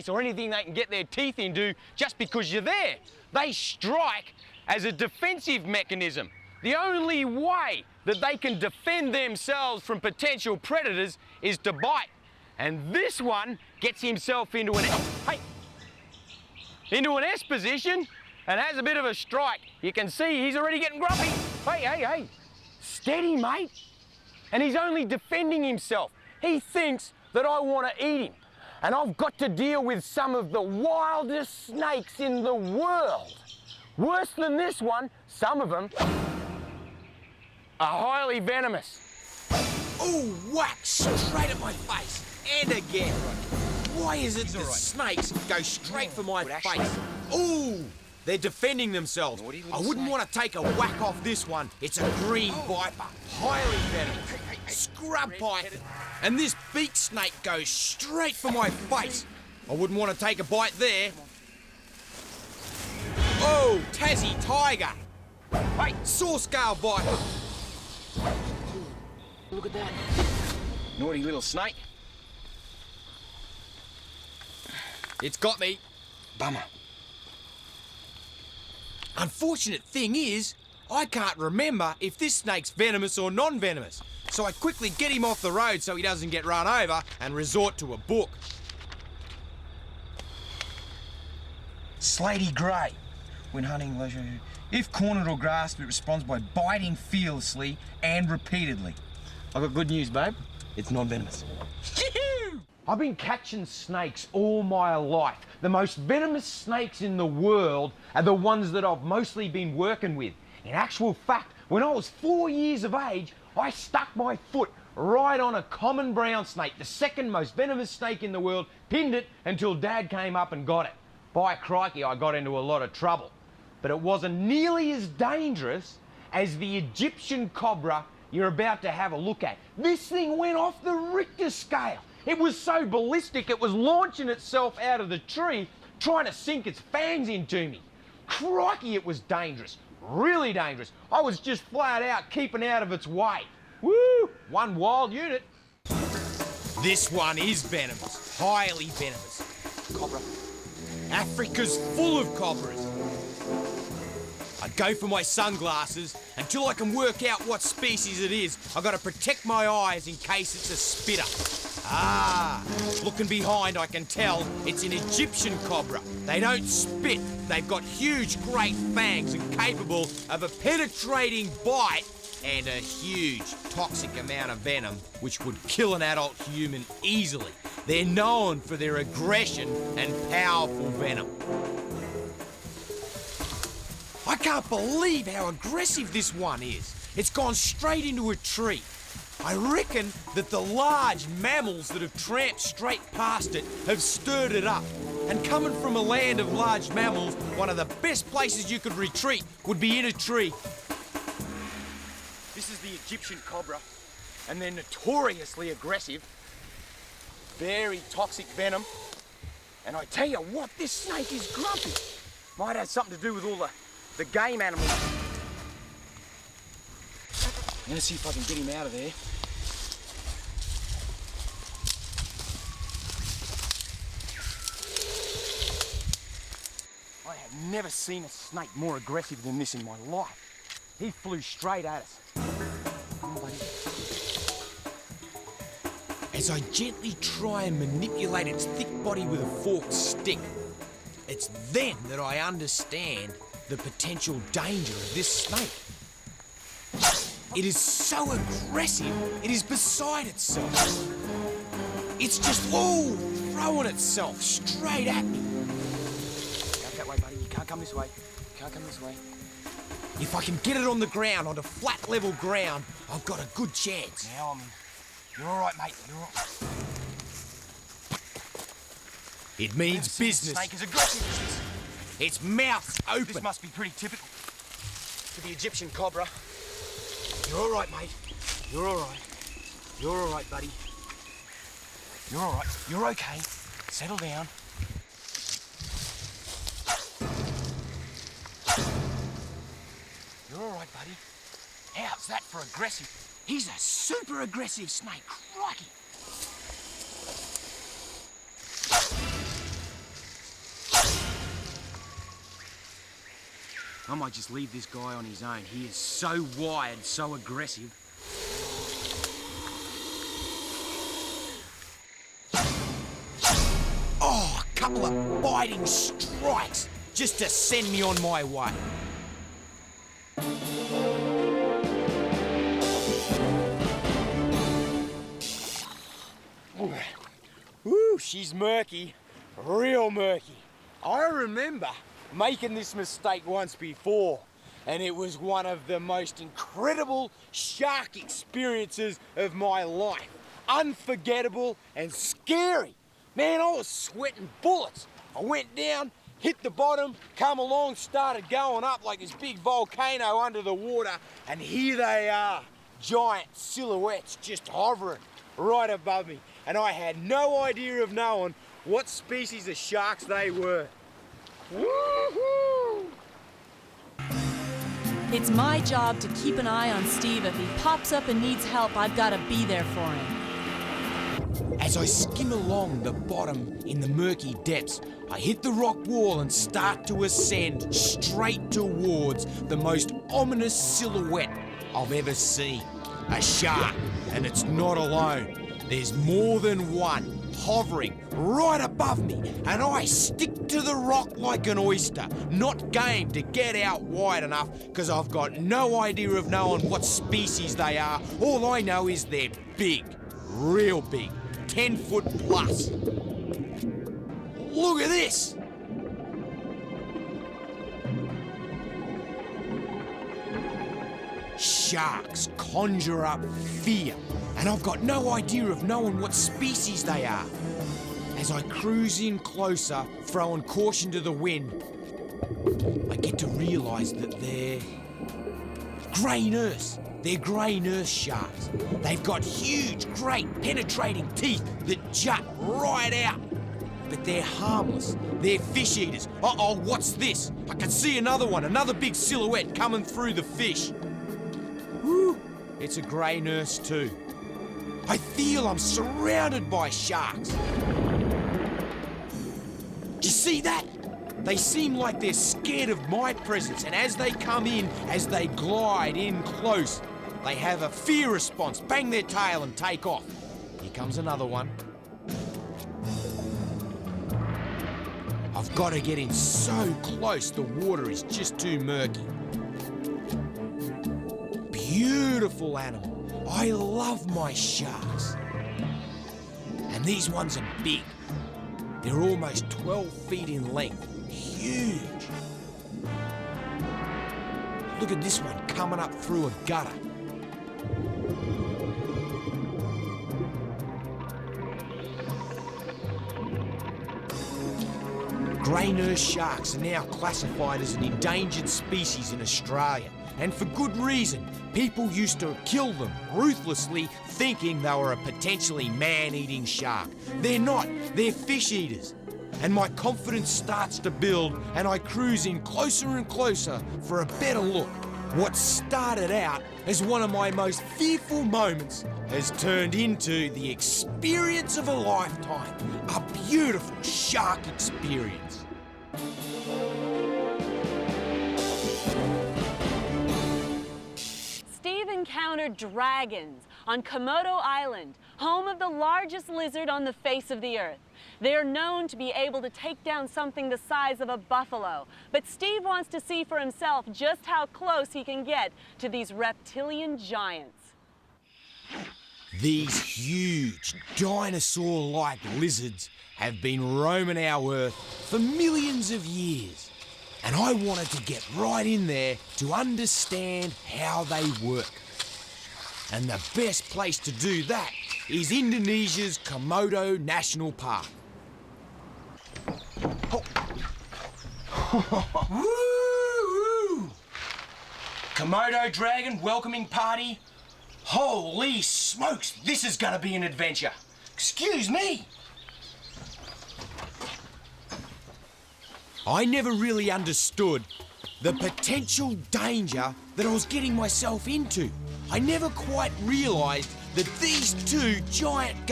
face or anything they can get their teeth into just because you're there. They strike as a defensive mechanism. The only way that they can defend themselves from potential predators is to bite. And this one gets himself into an S position and has a bit of a strike. You can see he's already getting grumpy. Hey, steady, mate. And he's only defending himself. He thinks that I want to eat him. And I've got to deal with some of the wildest snakes in the world. Worse than this one, some of them are highly venomous. Ooh, whack, straight at my face. And again. Why is it that snakes go straight for my face? Ooh, they're defending themselves. I wouldn't want to take a whack off this one. It's a green viper, highly venomous, scrub python. And this beak snake goes straight for my face. I wouldn't want to take a bite there. Oh, Tassie tiger. Hey, saw scale viper. Look at that. Naughty little snake. It's got me. Bummer. Unfortunate thing is, I can't remember if this snake's venomous or non-venomous. So I quickly get him off the road so he doesn't get run over and resort to a book. Slaty grey. When hunting leisure, if cornered or grasped, it responds by biting fearlessly and repeatedly. I've got good news, babe. It's non-venomous. I've been catching snakes all my life. The most venomous snakes in the world are the ones that I've mostly been working with. In actual fact, when I was 4 years of age, I stuck my foot right on a common brown snake, the second most venomous snake in the world, pinned it until Dad came up and got it. By crikey, I got into a lot of trouble. But it wasn't nearly as dangerous as the Egyptian cobra you're about to have a look at. This thing went off the Richter scale. It was so ballistic, it was launching itself out of the tree, trying to sink its fangs into me. Crikey, it was dangerous. Really dangerous. I was just flat out keeping out of its way. Woo! One wild unit. This one is venomous, highly venomous. Cobra. Africa's full of cobras. I go for my sunglasses. Until I can work out what species it is, I've got to protect my eyes in case it's a spitter. Ah, looking behind I can tell it's an Egyptian cobra. They don't spit, they've got huge great fangs and capable of a penetrating bite and a huge toxic amount of venom which would kill an adult human easily. They're known for their aggression and powerful venom. I can't believe how aggressive this one is. It's gone straight into a tree. I reckon that the large mammals that have tramped straight past it have stirred it up. And coming from a land of large mammals, one of the best places you could retreat would be in a tree. This is the Egyptian cobra, and they're notoriously aggressive. Very toxic venom. And I tell you what, this snake is grumpy. Might have something to do with all the game animals. I'm gonna see if I can get him out of there. I have never seen a snake more aggressive than this in my life. He flew straight at us. Come on, buddy. As I gently try and manipulate its thick body with a forked stick, it's then that I understand the potential danger of this snake. It is so aggressive, it is beside itself. It's just, throwing itself straight at me. Out that way, buddy. You can't come this way. You can't come this way. If I can get it on the ground, onto flat, level ground, I've got a good chance. Now I'm in. You're all right, mate. You're all right. It means business. Snake is aggressive as this. Its mouth's open. This must be pretty typical for the Egyptian cobra. You're all right, mate. You're all right. You're all right, buddy. You're all right. You're okay. Settle down. You're all right, buddy. How's that for aggressive? He's a super aggressive snake. Crikey. I might just leave this guy on his own. He is so wired, so aggressive. Oh, a couple of biting strikes just to send me on my way. Woo, she's murky, real murky. I remember making this mistake once before, and it was one of the most incredible shark experiences of my life. Unforgettable and scary. Man, I was sweating bullets. I went down, hit the bottom, come along, started going up like this big volcano under the water, and here they are, giant silhouettes just hovering right above me. And I had no idea of knowing what species of sharks they were. Woohoo! It's my job to keep an eye on Steve. If he pops up and needs help, I've got to be there for him. As I skim along the bottom in the murky depths, I hit the rock wall and start to ascend straight towards the most ominous silhouette I've ever seen. A shark, and it's not alone. There's more than one hovering right above me, and I stick to the rock like an oyster, not game to get out wide enough because I've got no idea of knowing what species they are. All I know is they're big, real big, 10 foot plus. Look at this! Sharks conjure up fear, and I've got no idea of knowing what species they are. As I cruise in closer, throwing caution to the wind, I get to realise that they're grey nurse. They're grey nurse sharks. They've got huge, great, penetrating teeth that jut right out. But they're harmless. They're fish eaters. Uh-oh, what's this? I can see another one, another big silhouette coming through the fish. Whew, it's a grey nurse too. I feel I'm surrounded by sharks. Do you see that? They seem like they're scared of my presence, and as they come in, as they glide in close, they have a fear response, bang their tail and take off. Here comes another one. I've got to get in so close, the water is just too murky. Beautiful animal. I love my sharks. And these ones are big. They're almost 12 feet in length. Huge. Look at this one coming up through a gutter. Grey nurse sharks are now classified as an endangered species in Australia, and for good reason. People used to kill them ruthlessly, thinking they were a potentially man-eating shark. They're not, they're fish eaters. And my confidence starts to build, and I cruise in closer and closer for a better look. What started out as one of my most fearful moments has turned into the experience of a lifetime. A beautiful shark experience. Steve encountered dragons on Komodo Island, home of the largest lizard on the face of the earth. They are known to be able to take down something the size of a buffalo, but Steve wants to see for himself just how close he can get to these reptilian giants. These huge, dinosaur-like lizards have been roaming our Earth for millions of years. And I wanted to get right in there to understand how they work. And the best place to do that is Indonesia's Komodo National Park. Woo-hoo! Komodo dragon welcoming party. Holy smokes, this is gonna be an adventure. Excuse me. I never really understood the potential danger that I was getting myself into. I never quite realised that these two giant